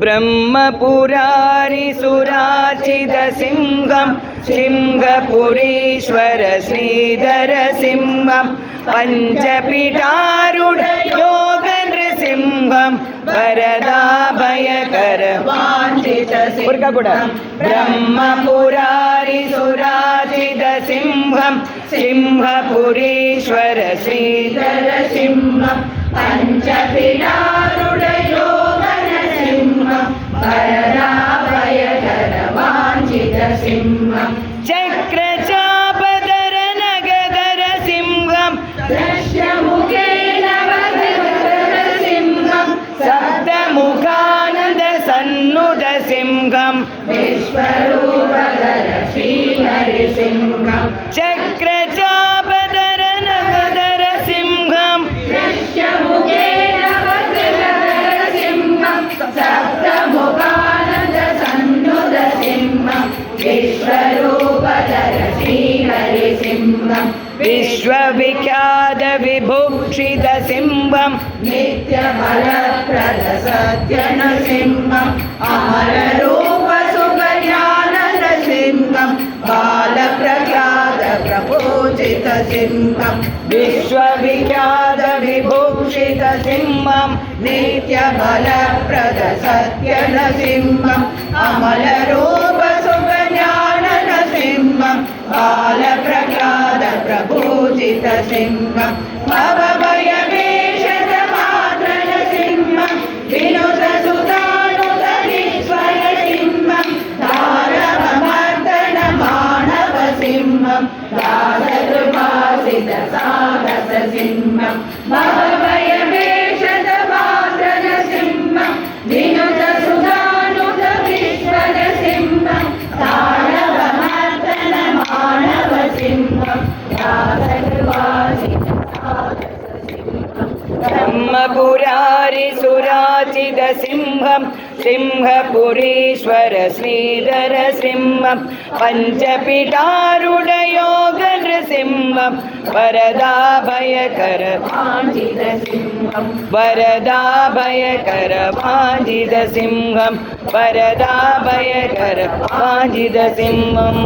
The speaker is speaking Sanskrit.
ब्रह्मपुरारिसुराचितसिंहं सिंहपुरीश्वर श्रीधरसिंहं पञ्चपीठारूढयोगनृसिंहं वरदाभयकर वाञ्छितसिंहं ब्रह्मपुरारिसुराचितसिंहं सिंहपुरीश्वर श्रीधरसिंहं पञ्चपीठारूढयोगनृसिंहं वरदाभयकर वाञ्छितसिंहं चक्रचापधर नगधर सिंहं दशमुखेन वदनसिंहं सप्तमुखानन्द सन्नुत सिंहं विश्वरूपधर श्रीहरिसिंहं चक्रचापधर नगधर सिंहं दशमुखेन वदनसिंहं सप्तमुखानन्द सन्नुत सिंहं विश्वरूपधर श्रीहरिसिंहं विश्वविख्यात विभूषित सिंहं नित्यफलप्रद सत्यनृसिंहं अमररूप सुखज्ञानद सिंहं बालप्रख्यात प्रपूजित सिंहं विश्वविख्यात विभूषित सिंहं नित्यफलप्रद सत्यनृसिंहं अमररूप सुखज्ञानद सिंहं बालप्रख्यात प्रपूजित सिंहं भवभयवेषमात्रन सिंहं विनुत सुतानुत ईश्वर सिंहं तारकमर्दन मानव सिंहं दासकृपासित साहस सिंहं भवभयवेषमात्रन सिंहं विनुत सुतानुत ईश्वर सिंहं तारकमर्दन मानव सिंहं दासकृपासित ब्रह्मपुरारिसुराचितसिंहं सिंहपुरीश्वर श्रीधरसिंहं पञ्चपीठारूढयोगनृसिंहं वरदाभयकर वाञ्छितसिंहं वरदाभयकर वाञ्छितसिंहं वरदाभयकर वाञ्छितसिंहम्